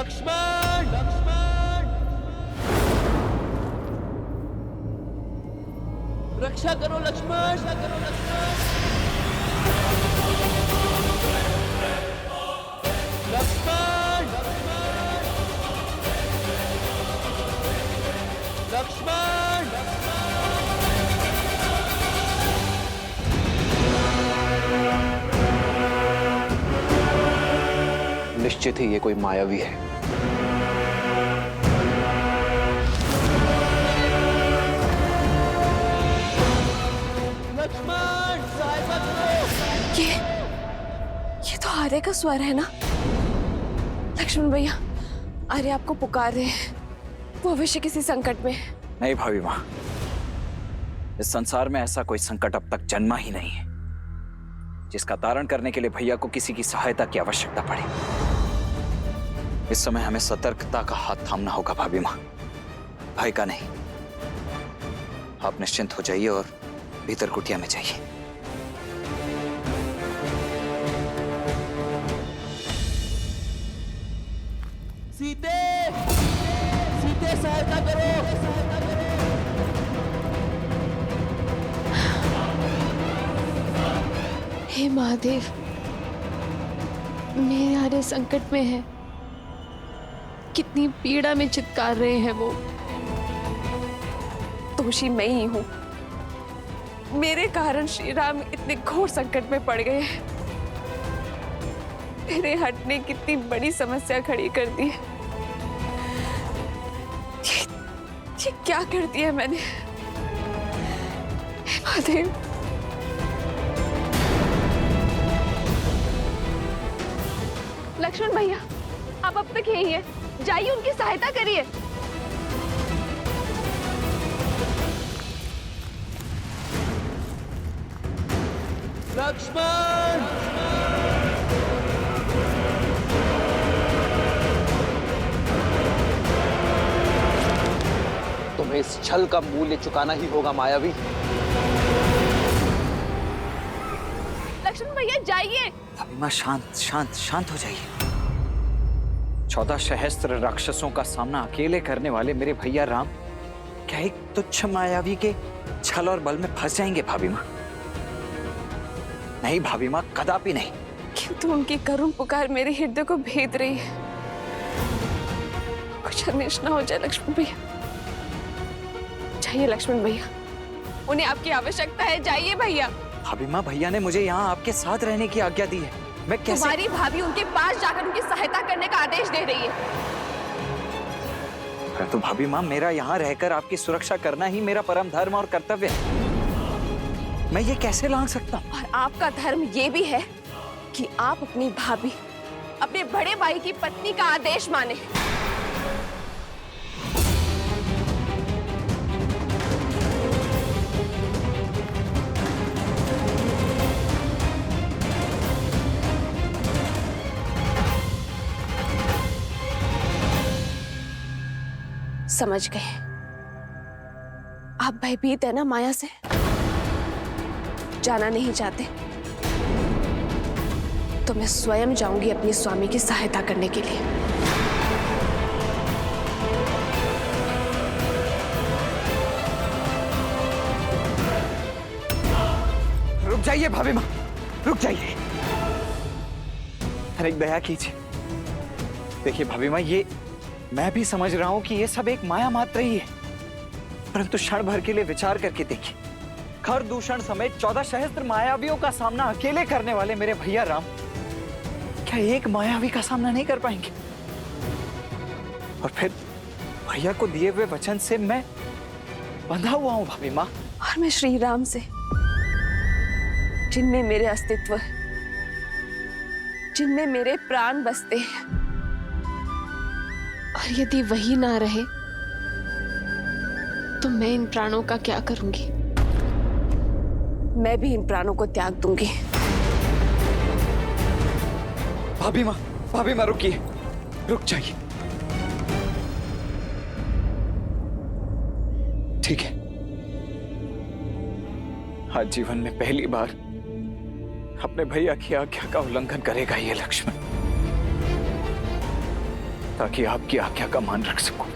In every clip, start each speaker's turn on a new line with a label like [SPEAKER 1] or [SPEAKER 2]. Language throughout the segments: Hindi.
[SPEAKER 1] लक्ष्मण, लक्ष्मण, रक्षा करो लक्ष्मण, रक्षा करो लक्ष्मण, लक्ष्मण, लक्ष्मण, लक्ष्मण,
[SPEAKER 2] निश्चित ही ये कोई मायावी है।
[SPEAKER 1] लक्ष्मण, सहायता करो।
[SPEAKER 3] ये तो आर्य का स्वर है ना? लक्ष्मण भैया, आर्य आपको पुकार रहे हैं। वो अवश्य किसी संकट में है।
[SPEAKER 4] नहीं भाभी माँ, इस संसार में ऐसा कोई संकट अब तक जन्मा ही नहीं है जिसका तारण करने के लिए भैया को किसी की सहायता की आवश्यकता पड़े। इस समय हमें सतर्कता का हाथ थामना होगा भाभी माँ, भय का नहीं। आप निश्चिंत हो जाइए और भीतर कुटिया में जाइए।
[SPEAKER 1] सीते, सीते सहायता करो, सहायता करो।
[SPEAKER 3] हे महादेव, मेरे आर्य संकट में है। कितनी पीड़ा में चित्कार रहे हैं वो। दोषी मैं ही हूं। मेरे कारण श्री राम इतने घोर संकट में पड़ गए हैं। मेरे हट ने कितनी बड़ी समस्या खड़ी कर दी है। ये क्या कर दिया मैंने? हे महादेव, लक्ष्मण भैया, आप अब तक यही है, जाइए उनकी सहायता करिए।
[SPEAKER 1] लक्ष्मण,
[SPEAKER 2] तुम्हें इस छल का मूल्य चुकाना ही होगा मायावी।
[SPEAKER 3] लक्ष्मण भैया जाइए।
[SPEAKER 4] भाभी माँ शांत शांत शांत हो जाइए। 14 सहस्त्र राक्षसों का सामना अकेले करने वाले मेरे भैया राम क्या एक तुच्छ मायावी के छल और बल में फंस जाएंगे भाभी माँ? नहीं भाभी माँ, कदापि नहीं।
[SPEAKER 3] किंतु उनकी करुण पुकार मेरे हृदय को भेद रही है। कुछ अनिष्ट ना हो जाए लक्ष्मण भैया। जाइए लक्ष्मण भैया, उन्हें आपकी आवश्यकता है। जाइए भैया।
[SPEAKER 4] भाभी माँ, भैया ने मुझे यहाँ आपके साथ रहने की आज्ञा दी है। मैं कैसे?
[SPEAKER 3] तुम्हारी भाभी उनके पास जाकर उनकी सहायता करने का आदेश दे रही है।
[SPEAKER 4] तो भाभी माँ, मेरा यहाँ रहकर आपकी सुरक्षा करना ही मेरा परम धर्म और कर्तव्य है। मैं ये कैसे लांघ सकता हूँ?
[SPEAKER 3] और आपका धर्म ये भी है कि आप अपनी भाभी, अपने बड़े भाई की पत्नी का आदेश माने। समझ गए? आप भयभीत है ना माया से? जाना नहीं चाहते तो मैं स्वयं जाऊंगी अपने स्वामी की सहायता करने के लिए।
[SPEAKER 4] रुक जाइए भाभी माँ, रुक जाइए। अरे दया कीजिए। देखिए भाभी माँ, ये मैं भी समझ रहा हूं कि ये सब एक माया मात्र ही है, परंतु क्षण भर के लिए विचार करके देखिए। खर दूषण समेत 14 सहस्त्र मायावियों का सामना अकेले करने वाले मेरे भैया राम क्या एक मायावी का सामना नहीं कर पाएंगे? और फिर भैया को दिए हुए वचन से मैं बंधा हुआ हूं भाभी माँ।
[SPEAKER 3] और मैं श्री राम से, जिनमें मेरे अस्तित्व है, जिनमें मेरे प्राण बसते हैं, और यदि वही ना रहे तो मैं इन प्राणों का क्या करूंगी? मैं भी इन प्राणों को त्याग दूंगी।
[SPEAKER 4] भाभी माँ रुकिए, रुक जाइए। ठीक है, आज जीवन में पहली बार अपने भैया की आज्ञा का उल्लंघन करेगा ये लक्ष्मण। ताकि आपकी आज्ञा का मान रख सकूं।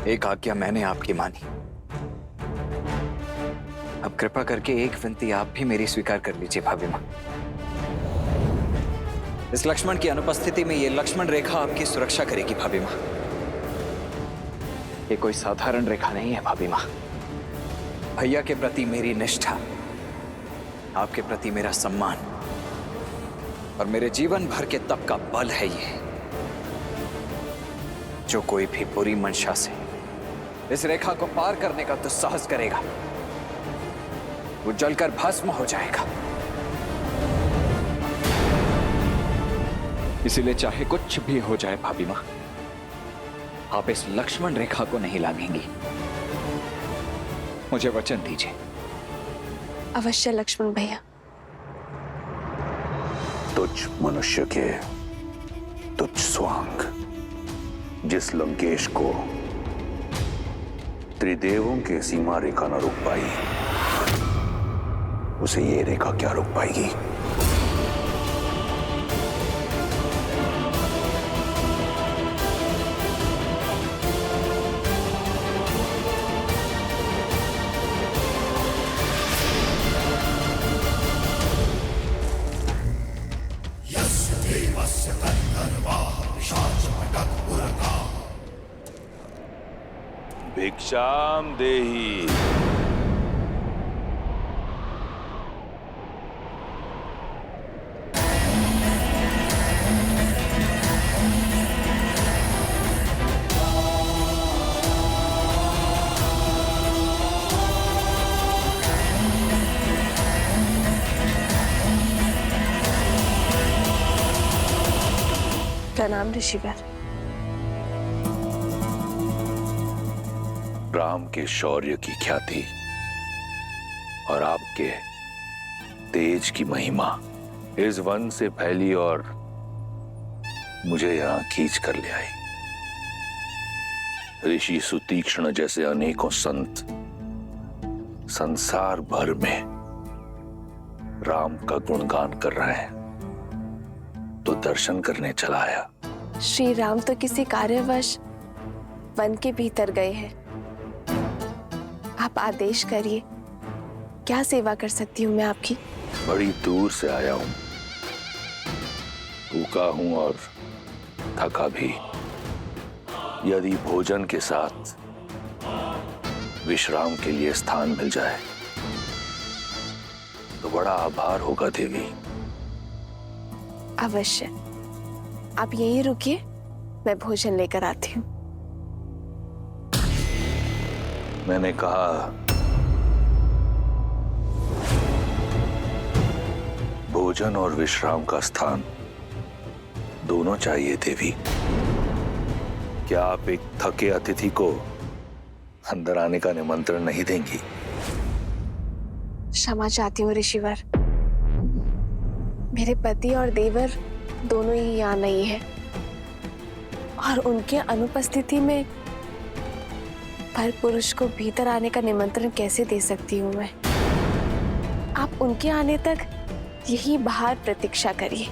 [SPEAKER 4] एक आज्ञा मैंने आपकी मानी, अब कृपा करके एक विनती आप भी मेरी स्वीकार कर लीजिए भाभी मां। इस लक्ष्मण की अनुपस्थिति में ये लक्ष्मण रेखा आपकी सुरक्षा करेगी भाभी मां। ये कोई साधारण रेखा नहीं है भाभी मां। भैया के प्रति मेरी निष्ठा, आपके प्रति मेरा सम्मान और मेरे जीवन भर के तप का बल है ये। जो कोई भी बुरी मंशा से इस रेखा को पार करने का दुस्साहस करेगा, वो जलकर भस्म हो जाएगा। इसीलिए चाहे कुछ भी हो जाए भाभी मां, आप इस लक्ष्मण रेखा को नहीं लांघेंगी। मुझे वचन दीजिए।
[SPEAKER 3] अवश्य लक्ष्मण भैया।
[SPEAKER 5] तुझ मनुष्य के तुझ स्वांग जिस लंकेश को त्रिदेवों के सीमा रेखा न रोक पाई, उसे ये रेखा क्या रोक पाएगी?
[SPEAKER 6] भिक्षाम देहि।
[SPEAKER 3] प्रणाम ऋषिवर।
[SPEAKER 5] राम के शौर्य की ख्याति और आपके तेज की महिमा इस वन से फैली और मुझे यहां खींच कर ले आई। ऋषि सुतीक्ष्ण जैसे अनेकों संत संसार भर में राम का गुणगान कर रहे हैं, तो दर्शन करने चला आया।
[SPEAKER 3] श्री राम तो किसी कार्यवश वन के भीतर गए हैं। आप आदेश करिए, क्या सेवा कर सकती हूँ मैं आपकी?
[SPEAKER 5] बड़ी दूर से आया हूं, भूखा हूं और थका भी। यदि भोजन के साथ विश्राम के लिए स्थान मिल जाए तो बड़ा आभार होगा देवी।
[SPEAKER 3] अवश्य, आप यहीं रुकिए, मैं भोजन लेकर आती हूँ।
[SPEAKER 5] मैंने कहा भोजन और विश्राम का स्थान दोनों चाहिए देवी। क्या आप एक थके अतिथि को अंदर आने का निमंत्रण नहीं देंगी?
[SPEAKER 3] क्षमा चाहती हूँ ऋषिवर, मेरे पति और देवर दोनों ही यहाँ नहीं है और उनके अनुपस्थिति में पर पुरुष को भीतर आने का निमंत्रण कैसे दे सकती हूँ मैं? आप उनके आने तक यही बाहर प्रतीक्षा करिए।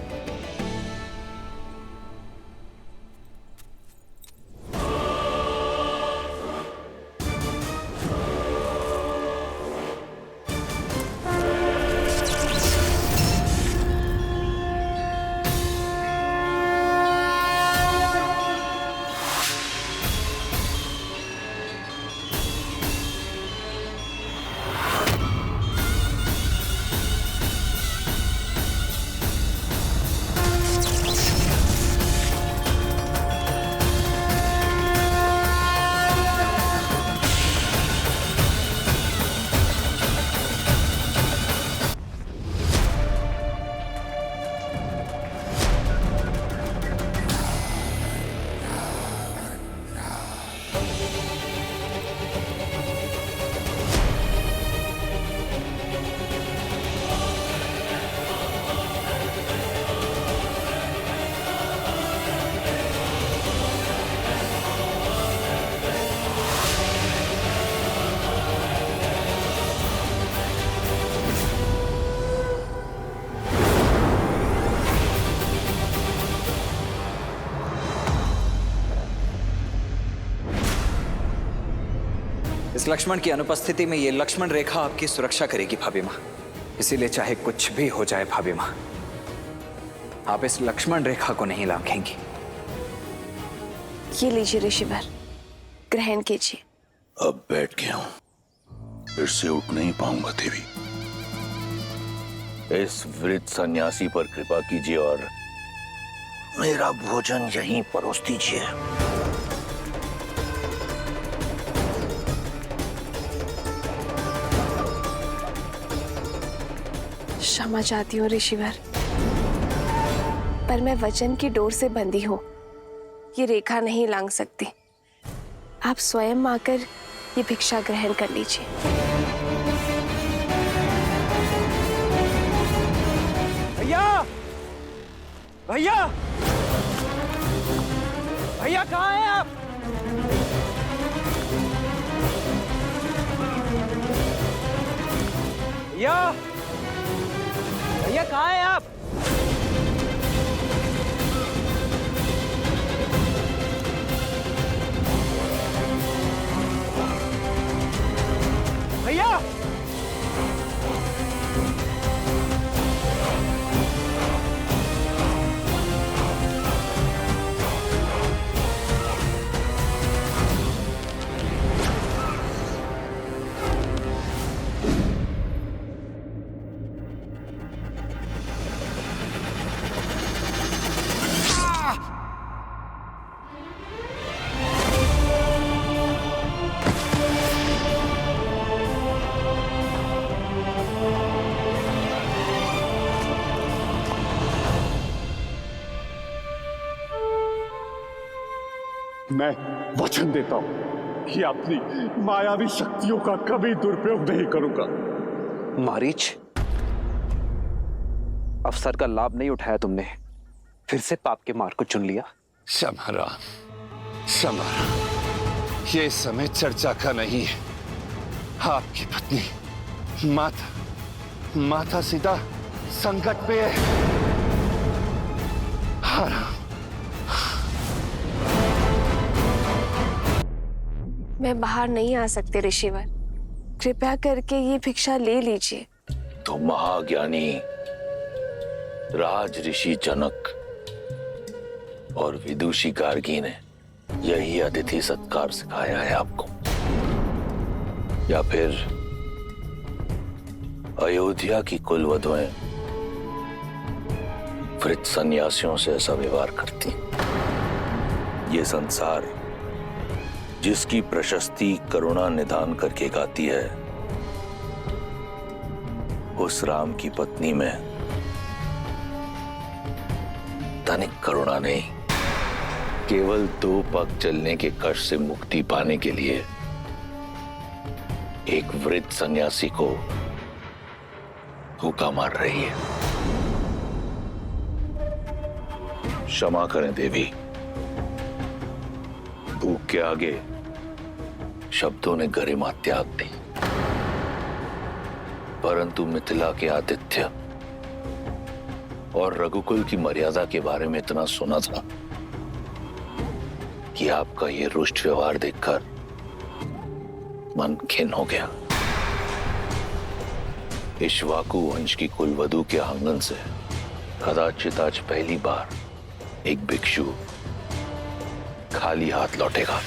[SPEAKER 4] लक्ष्मण की अनुपस्थिति में ये लक्ष्मण रेखा आपकी सुरक्षा करेगी भाभी माँ। इसीलिए चाहे कुछ भी हो जाए भाभी माँ, आप इस लक्ष्मण रेखा को नहीं लांघेंगी।
[SPEAKER 3] ये लीजिए ऋषिवर, ग्रहण कीजिए।
[SPEAKER 5] अब बैठ गया हूं, फिर से उठ नहीं पाऊंगा देवी। इस वृद्ध सन्यासी पर कृपा कीजिए और मेरा भोजन यहीं परोस दीजिए।
[SPEAKER 3] क्षमा चाहती हूँ ऋषिवर, पर मैं वचन की डोर से बंधी हूँ, ये रेखा नहीं लांघ सकती। आप स्वयं आकर ये भिक्षा ग्रहण कर लीजिए।
[SPEAKER 4] भैया, भैया, भैया कहाँ हैं आप? भैया, भैया कहाँ हैं आप? भैया,
[SPEAKER 6] मैं वचन देता हूं कि अपनी मायावी शक्तियों का कभी दुरुपयोग नहीं करूंगा।
[SPEAKER 2] मारीच, अवसर का लाभ नहीं उठाया तुमने, फिर से पाप के मार्ग को चुन लिया।
[SPEAKER 7] समारा, ये समय चर्चा का नहीं है। आपकी पत्नी माता सीता संकट पे है। हारा,
[SPEAKER 3] मैं बाहर नहीं आ सकते ऋषिवर, कृपया करके ये भिक्षा ले लीजिए।
[SPEAKER 5] तो महाज्ञानी राज ऋषि जनक और विदुषी गार्गी ने यही अतिथि सत्कार सिखाया है आपको, या फिर अयोध्या की कुलवधुएं वृद्ध सन्यासियों से ऐसा व्यवहार करती? ये संसार जिसकी प्रशस्ति करुणा निधान करके गाती है, उस राम की पत्नी में तनिक करुणा नहीं, केवल दो पग चलने के कष्ट से मुक्ति पाने के लिए एक वृद्ध सन्यासी को भूखा मार रही है। क्षमा करें देवी, भूख के आगे शब्दों ने गरिमा त्याग दी, परंतु मिथिला के आतिथ्य और रघुकुल की मर्यादा के बारे में इतना सुना था कि आपका ये रुष्ट व्यवहार देखकर मन खिन्न हो गया। इक्ष्वाकु वंश की कुलवधु के आंगन से कदाचित आज पहली बार एक भिक्षु खाली हाथ लौटेगा।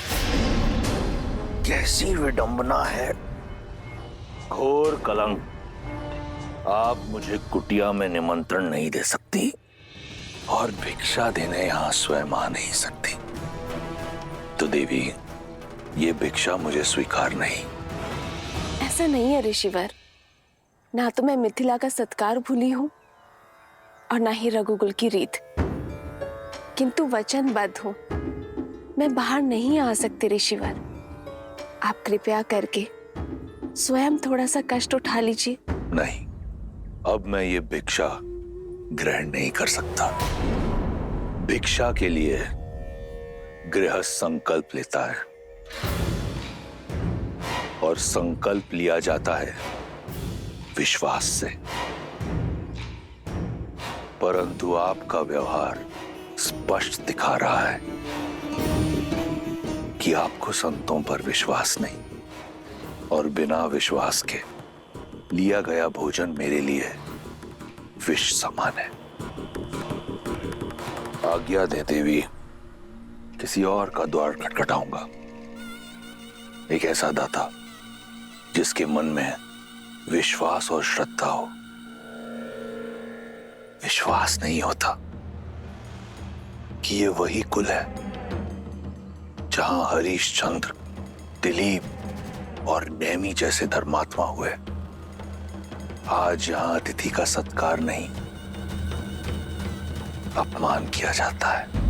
[SPEAKER 5] कैसी विडंबना है, घोर कलंक। आप मुझे कुटिया में निमंत्रण नहीं दे सकती और भिक्षा देने यहां स्वयं आ नहीं सकती, तो देवी ये भिक्षा मुझे स्वीकार नहीं।
[SPEAKER 3] ऐसा नहीं है ऋषिवर, ना तो मैं मिथिला का सत्कार भूली हूँ और ना ही रघुकुल की रीत, किंतु वचनबद्ध हूँ, मैं बाहर नहीं आ सकती ऋषिवर। आप कृपया करके स्वयं थोड़ा सा कष्ट उठा लीजिए।
[SPEAKER 5] नहीं, अब मैं ये भिक्षा ग्रहण नहीं कर सकता। भिक्षा के लिए गृहस्थ संकल्प लेता है और संकल्प लिया जाता है विश्वास से, परंतु आपका व्यवहार स्पष्ट दिखा रहा है कि आपको संतों पर विश्वास नहीं, और बिना विश्वास के लिया गया भोजन मेरे लिए विष समान है। आज्ञा दे देवी, किसी और का द्वार खटखटाऊंगा। एक ऐसा दाता जिसके मन में विश्वास और श्रद्धा हो। विश्वास नहीं होता कि ये वही कुल है जहां हरीशचंद्र, दिलीप और नेमी जैसे धर्मात्मा हुए। आज यहां अतिथि का सत्कार नहीं, अपमान किया जाता है।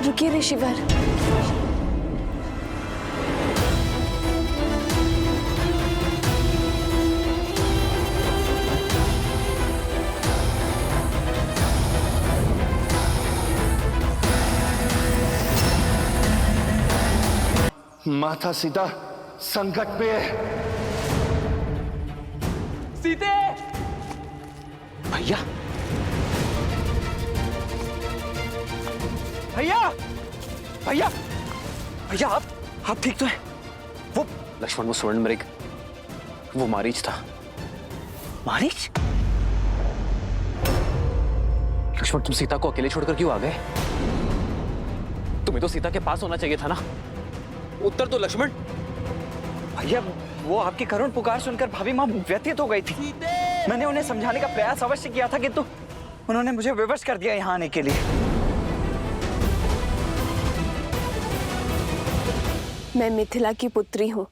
[SPEAKER 3] रुकिए ऋषिवर।
[SPEAKER 7] माता सीता संकट में है।
[SPEAKER 1] सीते!
[SPEAKER 4] भैया, भैया, भैया, भैया, आप ठीक तो है? वो
[SPEAKER 2] लक्ष्मण, वो स्वर्ण मृग, वो मारीच था।
[SPEAKER 4] मारीच?
[SPEAKER 2] लक्ष्मण, तुम सीता को अकेले छोड़कर क्यों आ गए? तुम्हें तो सीता के पास होना चाहिए था ना। उत्तर तो लक्ष्मण।
[SPEAKER 4] भैया, वो आपकी करुण पुकार सुनकर भाभी माँ व्यथित हो गई थी।
[SPEAKER 1] सीते!
[SPEAKER 4] मैंने उन्हें समझाने का प्रयास अवश्य किया था, किंतु उन्होंने मुझे विवश कर दिया यहाँ आने के लिए।
[SPEAKER 3] मैं मिथिला की पुत्री हूँ,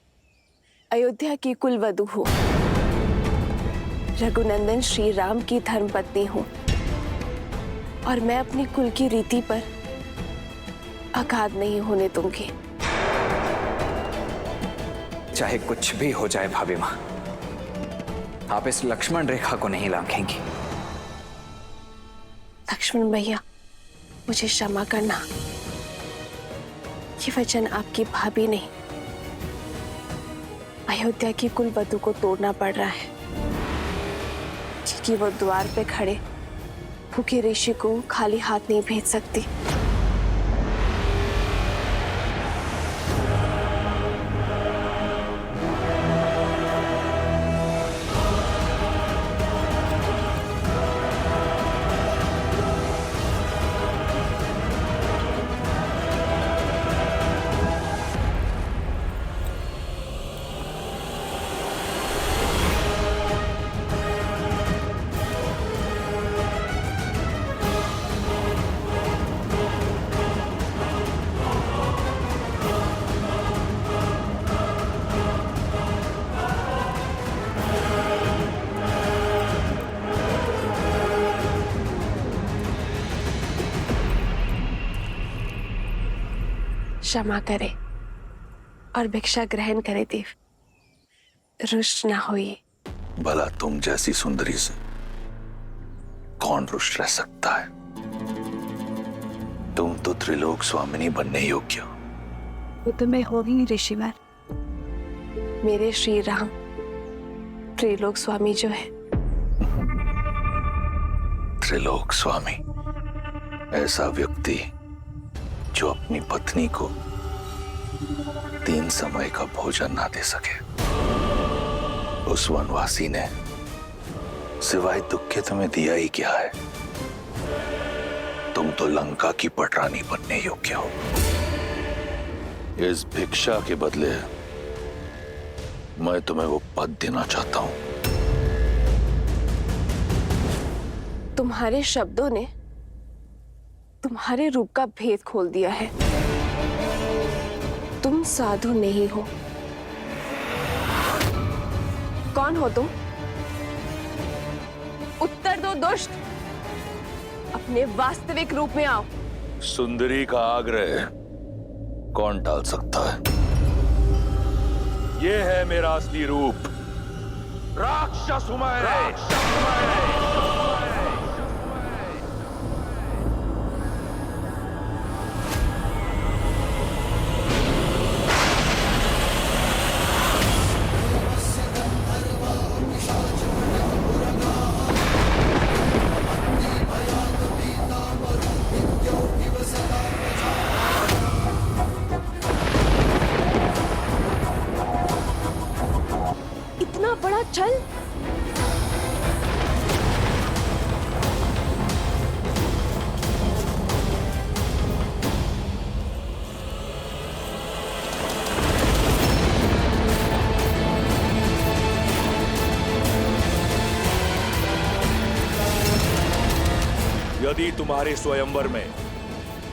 [SPEAKER 3] अयोध्या की कुलवधू हूँ, रघुनंदन श्री राम की धर्मपत्नी हूँ, और मैं अपनी कुल की रीति पर आघात नहीं होने दूंगी।
[SPEAKER 4] चाहे कुछ भी हो जाए भाभी माँ, आप इस लक्ष्मण रेखा को नहीं लांघेंगी।
[SPEAKER 3] लक्ष्मण भैया, मुझे क्षमा करना। ये वचन आपकी भाभी नहीं, अयोध्या की कुलवधू को तोड़ना पड़ रहा है, क्योंकि वो द्वार पे खड़े भूखे ऋषि को खाली हाथ नहीं भेज सकती। क्षमा करे और भिक्षा ग्रहण करे देव, रुष्ट ना होइए।
[SPEAKER 5] भला तुम जैसी सुंदरी से कौन रुष्ट रह सकता है? तुम तो त्रिलोक स्वामिनी बनने योग्य हो।
[SPEAKER 3] वो तो मैं हो ही ऋषिवर। मेरे श्री राम त्रिलोक स्वामी जो है।
[SPEAKER 5] त्रिलोक स्वामी, ऐसा व्यक्ति जो अपनी पत्नी को 3 समय का भोजन ना दे सके। उस वनवासी ने सिवाय दुख के तुम्हें दिया ही क्या है? तुम तो लंका की पटरानी बनने योग्य हो। इस भिक्षा के बदले मैं तुम्हें वो पद देना चाहता हूं।
[SPEAKER 3] तुम्हारे शब्दों ने तुम्हारे रूप का भेद खोल दिया है। तुम साधु नहीं हो। कौन हो तुम? उत्तर दो दुष्ट। अपने वास्तविक रूप में आओ।
[SPEAKER 5] सुंदरी का आग्रह कौन टाल सकता है? ये है मेरा असली रूप। राक्षस हूं मैं। यदि तुम्हारे स्वयंवर में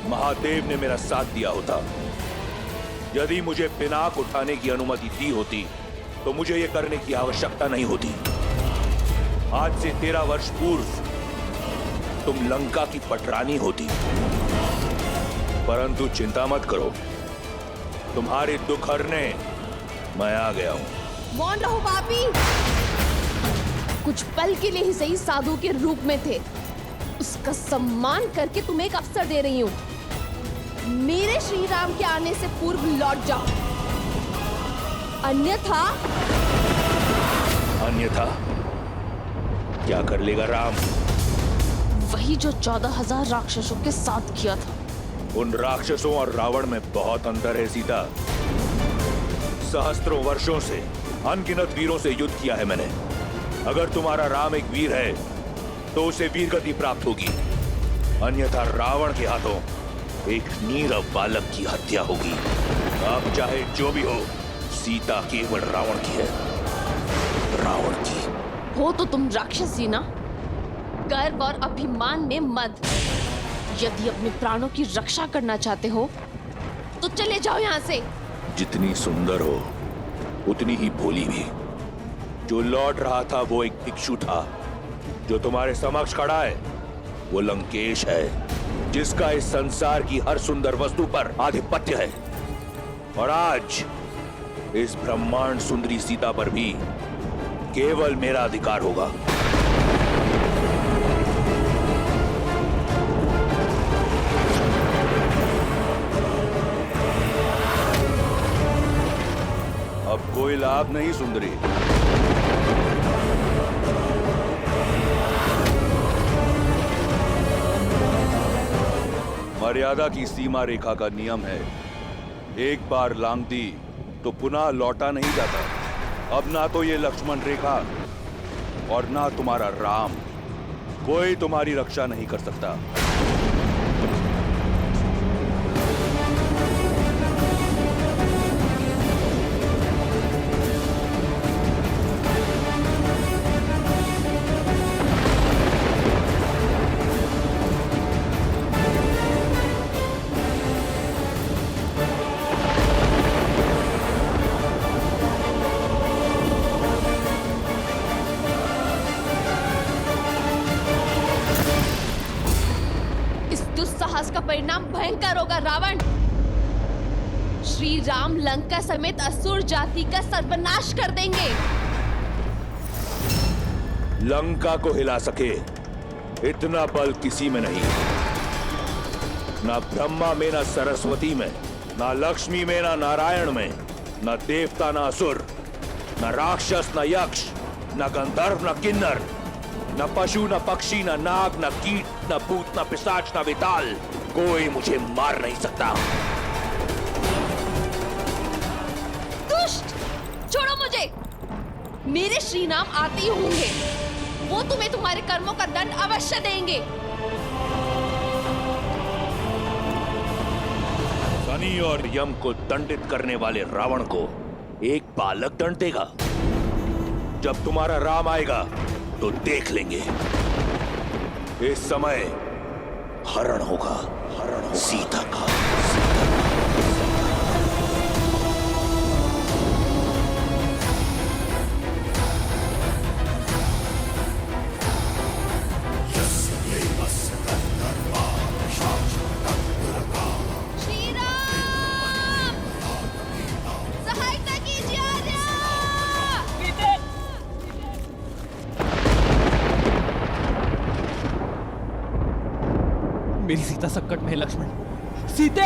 [SPEAKER 5] महादेव ने मेरा साथ दिया होता, यदि मुझे पिनाक उठाने की अनुमति दी होती, तो मुझे यह करने की आवश्यकता नहीं होती। आज से 13 वर्ष पूर्व तुम लंका की पटरानी होती। परंतु चिंता मत करो, तुम्हारे दुख हरने मैं आ गया हूं।
[SPEAKER 8] मौन रहो पापी। कुछ पल के लिए ही सही साधु के रूप में थे, उसका सम्मान करके तुम्हें एक अवसर दे रही हूँ। मेरे श्री राम के आने से पूर्व लौट जाओ, अन्यथा
[SPEAKER 5] क्या कर लेगा राम?
[SPEAKER 8] वही जो 14,000 राक्षसों के साथ किया था।
[SPEAKER 5] उन राक्षसों और रावण में बहुत अंतर है सीता। सहस्त्रों वर्षों से अनगिनत वीरों से युद्ध किया है मैंने। अगर तुम्हारा राम एक वीर है तो उसे वीरगति प्राप्त होगी, अन्यथा रावण के हाथों एक नीरव बालक की हत्या होगी। अब चाहे जो भी हो, सीता केवल रावण की है, रावण की।
[SPEAKER 8] हो तो तुम राक्षसी ना, गर्व और अभिमान में मत। यदि अपने प्राणों की रक्षा करना चाहते हो तो चले जाओ यहाँ से।
[SPEAKER 5] जितनी सुंदर हो उतनी ही भोली भी। जो लौट रहा था वो एक भिक्षु था। जो तुम्हारे समक्ष खड़ा है वो लंकेश है, जिसका इस संसार की हर सुंदर वस्तु पर आधिपत्य है। और आज इस ब्रह्मांड सुंदरी सीता पर भी केवल मेरा अधिकार होगा। अब कोई लाभ नहीं सुंदरी। मर्यादा की सीमा रेखा का नियम है, एक बार लांघ दी तो पुनः लौटा नहीं जाता। अब ना तो ये लक्ष्मण रेखा और ना तुम्हारा राम, कोई तुम्हारी रक्षा नहीं कर सकता।
[SPEAKER 8] का परिणाम भयंकर होगा रावण। श्री राम लंका समेत असुर जाति का सर्वनाश कर देंगे।
[SPEAKER 5] लंका को हिला सके इतना बल किसी में नहीं। ना ब्रह्मा में, ना सरस्वती में, ना लक्ष्मी में, ना नारायण में, ना देवता, ना असुर, ना राक्षस, ना यक्ष, ना गंधर्व, ना किन्नर, न पशु, न पक्षी, न नाग, न कीट, न भूत, न पिशाच, न विताल, कोई मुझे मार नहीं सकता।
[SPEAKER 8] दुष्ट, छोड़ो मुझे। मेरे श्री राम आते ही होंगे, वो तुम्हें तुम्हारे कर्मों का दंड अवश्य देंगे।
[SPEAKER 5] शनि और यम को दंडित करने वाले रावण को एक बालक दंड देगा। जब तुम्हारा राम आएगा तो देख लेंगे। इस समय हरण होगा, सीता का।
[SPEAKER 8] श्री राम, सहायता कीजिए आर्या।
[SPEAKER 1] मेरी सीता संकट में है लक्ष्मण। सीते!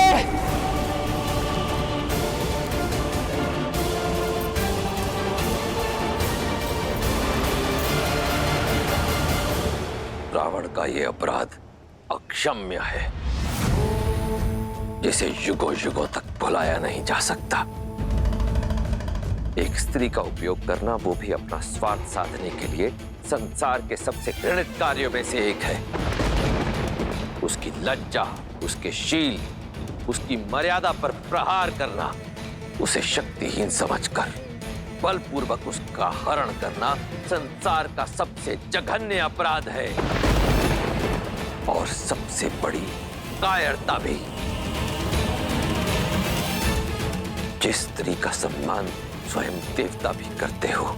[SPEAKER 9] रावण का ये अपराध अक्षम्य है, जिसे युगों युगों तक भुलाया नहीं जा सकता। एक स्त्री का उपयोग करना, वो भी अपना स्वार्थ साधने के लिए, संसार के सबसे घृणित कार्यों में से एक है। उसकी लज्जा, उसके शील, उसकी मर्यादा पर प्रहार करना, उसे शक्तिहीन समझकर बलपूर्वक उसका हरण करना संसार का सबसे जघन्य अपराध है। और सबसे बड़ी कायरता भी। जिस स्त्री का सम्मान स्वयं देवता भी करते हो,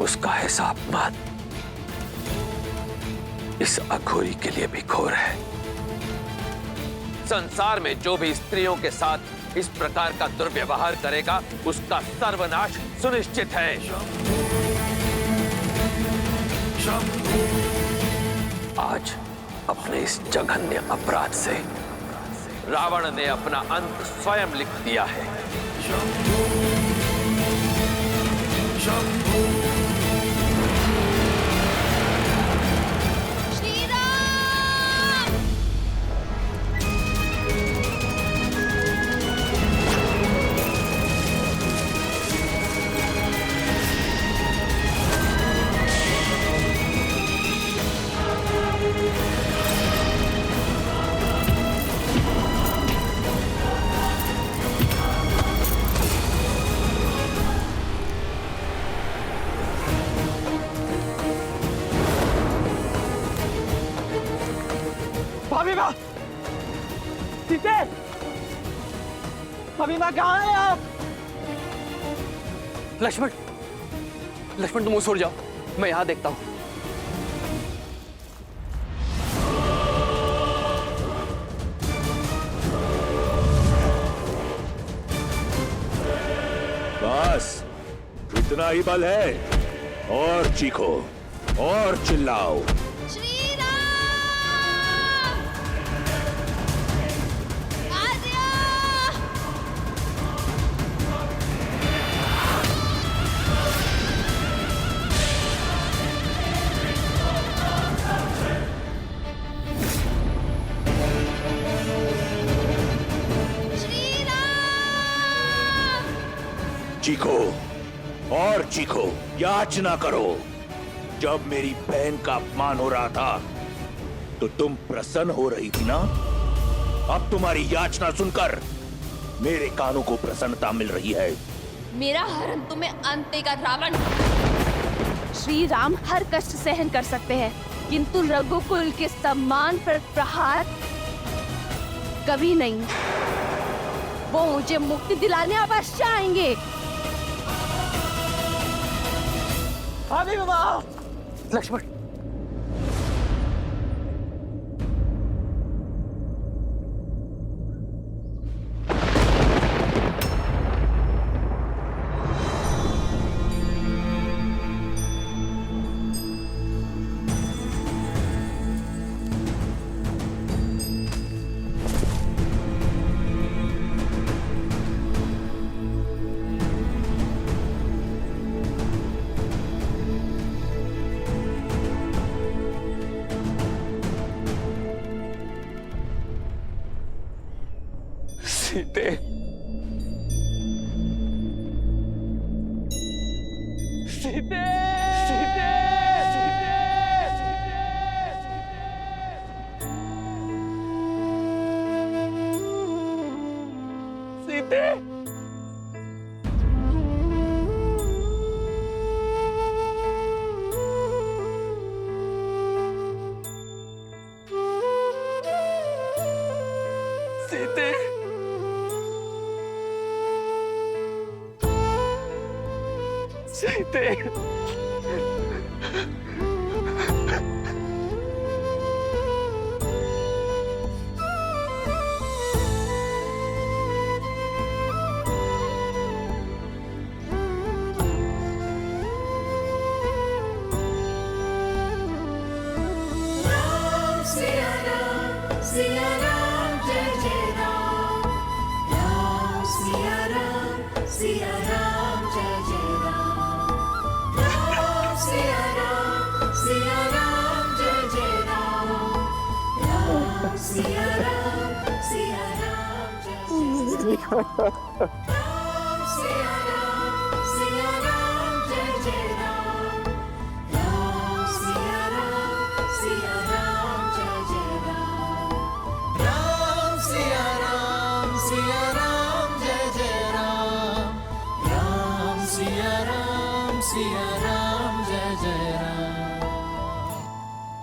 [SPEAKER 9] उसका ऐसा अपमान इस अघोरी के लिए भी घोर है। संसार में जो भी स्त्रियों के साथ इस प्रकार का दुर्व्यवहार करेगा, उसका सर्वनाश सुनिश्चित है। आज अपने इस जघन्य अपराध से रावण ने अपना अंत स्वयं लिख दिया है।
[SPEAKER 1] भाभी माँ, सीते, भाभी माँ कहाँ हैं आप?
[SPEAKER 2] लक्ष्मण, लक्ष्मण तुम उस ओर जाओ, मैं यहां देखता हूं।
[SPEAKER 5] बस इतना ही बल है, और चीखो और चिल्लाओ। चीखो और चीखो, याचना करो। जब मेरी बहन का अपमान हो रहा था तो तुम प्रसन्न हो रही थी ना? अब तुम्हारी याचना सुनकर मेरे कानों को प्रसन्नता मिल रही है।
[SPEAKER 8] मेरा हरण तुम्हें अंत देगा रावण। श्री राम हर कष्ट सहन कर सकते हैं, किंतु रघुकुल के सम्मान पर प्रहार कभी नहीं। वो मुझे मुक्ति दिलाने अवश्य आएंगे।
[SPEAKER 1] भाभी माँ,
[SPEAKER 2] लक्ष्मण, सीते, सीते, सीते, सीते, सीते, सीते,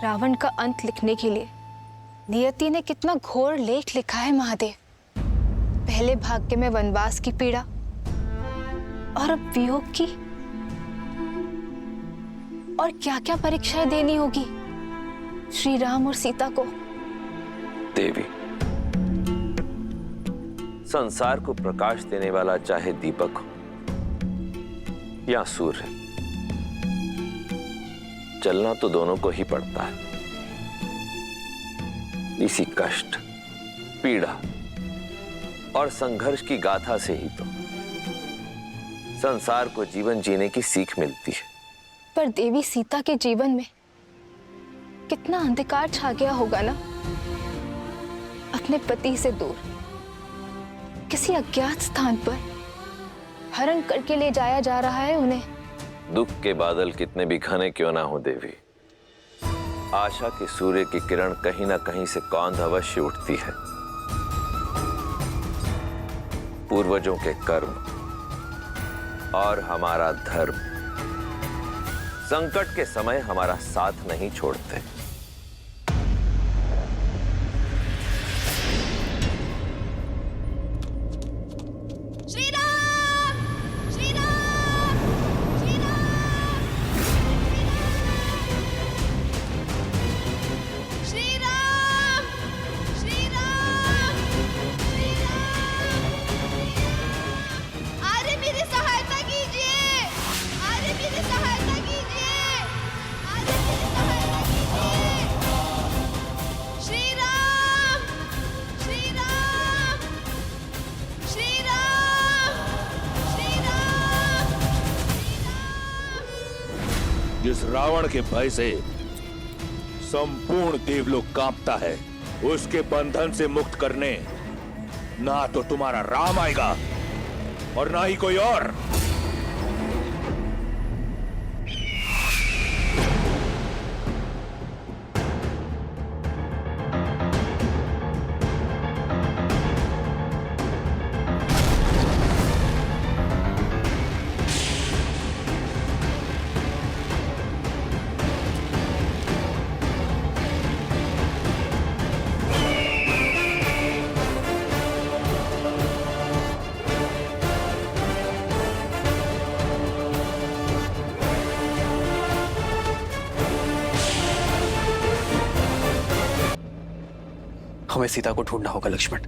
[SPEAKER 10] रावण का अंत लिखने के लिए नियति ने कितना घोर लेख लिखा है महादेव। पहले भाग्य में वनवास की पीड़ा और अब वियोग की। और क्या क्या परीक्षाएं देनी होगी श्री राम और सीता को।
[SPEAKER 9] देवी, संसार को प्रकाश देने वाला चाहे दीपक हो या सूर्य, चलना तो दोनों को ही पड़ता है। इसी कष्ट, पीड़ा और संघर्ष की गाथा से ही तो संसार को जीवन जीने की सीख मिलती है।
[SPEAKER 10] पर देवी सीता के जीवन में कितना अंधकार छा गया होगा ना। अपने पति से दूर किसी अज्ञात स्थान पर हरण करके ले जाया जा रहा है उन्हें।
[SPEAKER 9] दुख के बादल कितने भी घने क्यों ना हो देवी, आशा के सूर्य की किरण कहीं ना कहीं से कौंध अवश्य उठती है। पूर्वजों के कर्म और हमारा धर्म संकट के समय हमारा साथ नहीं छोड़ते।
[SPEAKER 5] जिस रावण के भय से संपूर्ण देवलोक कांपता है, उसके बंधन से मुक्त करने ना तो तुम्हारा राम आएगा और ना ही कोई और।
[SPEAKER 2] हमें सीता को ढूंढना होगा लक्ष्मण।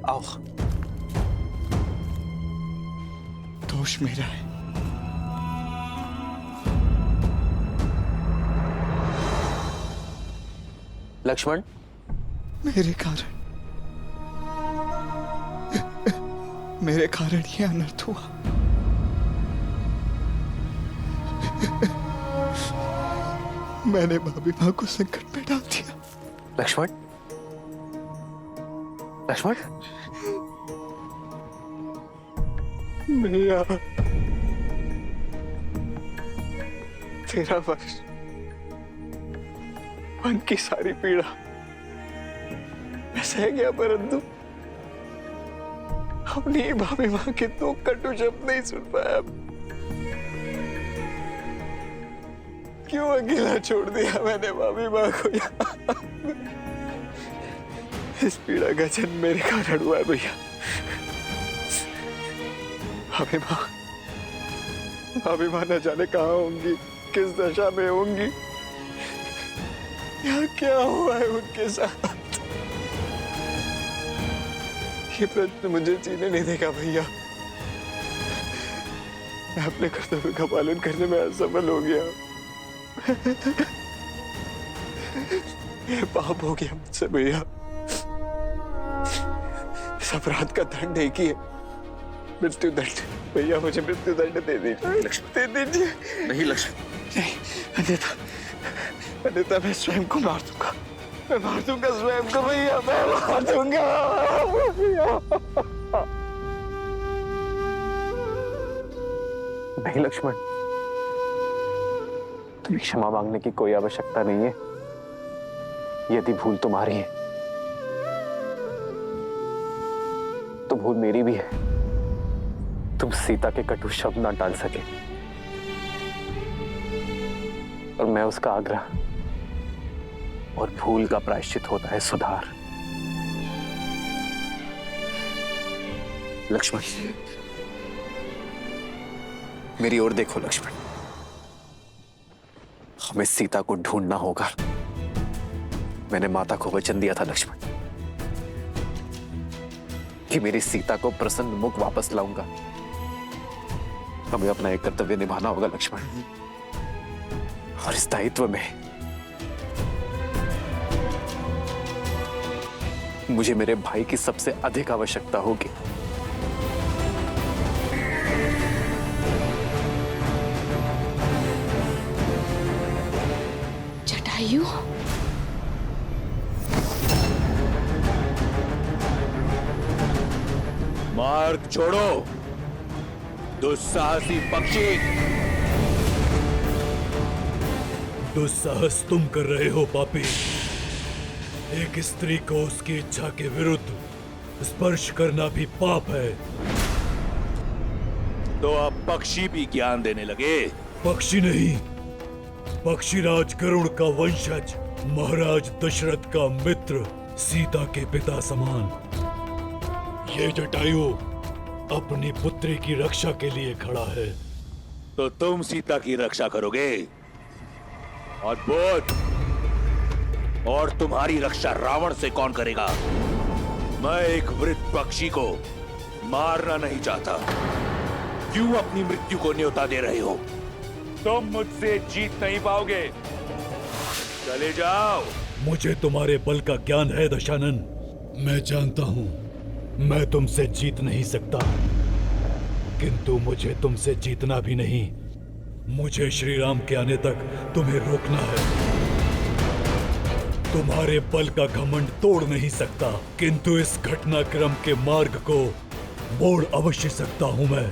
[SPEAKER 2] आओ।
[SPEAKER 4] दोष मेरा है।
[SPEAKER 2] लक्ष्मण,
[SPEAKER 4] मेरे कारण ये अनर्थ हुआ। मैंने भाभी मां को संकट में डाल दिया।
[SPEAKER 2] लक्ष्मण, लक्ष्मण,
[SPEAKER 6] भैया, 13 वर्ष मन की सारी पीड़ा मैं सह गया, परंतु अपनी भाभी मां के 2 कटु शब्द नहीं सुन पाया। क्यों अकेला छोड़ दिया मैंने भाभी मां को यहाँ? इस पीड़ा का जन्म मेरे कारण हुआ है भैया। भाभी मां न जाने कहाँ होंगी, किस दशा में होंगी, यहाँ क्या हुआ है उनके साथ, ये प्रश्न मुझे जीने नहीं देगा भैया। मैं अपने कर्तव्य का पालन करने में असफल हो गया। ये पाप हो गया मुझसे भैया। इस अपराध का दंड एक ही है, मृत्यु दंड। भैया मुझे मृत्यु दंड दे दीजिए। दे दीजिए।
[SPEAKER 2] नहीं लक्ष्मण,
[SPEAKER 6] नहीं, अन्यथा मैं स्वयं को मार दूंगा। मैं मार दूंगा स्वयं को भैया, मैं मार दूंगा।
[SPEAKER 2] नहीं लक्ष्मण, तुम्हें क्षमा मांगने की कोई आवश्यकता नहीं है। यदि भूल तुम्हारी है तो भूल मेरी भी है। तुम सीता के कटु शब्द ना टाल सके और मैं उसका आग्रह और भूल का प्रायश्चित होता है सुधार। लक्ष्मण, मेरी ओर देखो लक्ष्मण, हमें सीता को ढूंढना होगा। मैंने माता को वचन दिया था लक्ष्मण कि मेरी सीता को प्रसन्न मुख वापस लाऊंगा। हमें अपना एक कर्तव्य निभाना होगा लक्ष्मण, और इस दायित्व में मुझे मेरे भाई की सबसे अधिक आवश्यकता होगी।
[SPEAKER 8] जटायु,
[SPEAKER 5] मार्ग छोड़ो दुस्साहसी पक्षी।
[SPEAKER 11] दुस्साहस तुम कर रहे हो पापी। एक स्त्री को उसकी इच्छा के विरुद्ध स्पर्श करना भी पाप है।
[SPEAKER 5] तो अब पक्षी भी ज्ञान देने लगे।
[SPEAKER 11] पक्षी नहीं, पक्षीराज गरुड़ का वंशज, महाराज दशरथ का मित्र, सीता के पिता समान। ये जटायु अपनी पुत्री की रक्षा के लिए खड़ा है।
[SPEAKER 5] तो तुम सीता की रक्षा करोगे? अद्भुत। और तुम्हारी रक्षा रावण से कौन करेगा? मैं एक वृद्ध पक्षी को मारना नहीं चाहता। क्यों अपनी मृत्यु को न्योता दे रहे हो? तुम मुझसे जीत नहीं पाओगे। चले जाओ।
[SPEAKER 11] मुझे तुम्हारे बल का ज्ञान है दशानन। मैं जानता हूं मैं तुमसे जीत नहीं सकता, किंतु मुझे तुमसे जीतना भी नहीं। मुझे श्री राम के आने तक तुम्हें रोकना है। तुम्हारे बल का घमंड तोड़ नहीं सकता, किंतु इस घटनाक्रम के मार्ग को मोड़ अवश्य सकता हूं मैं।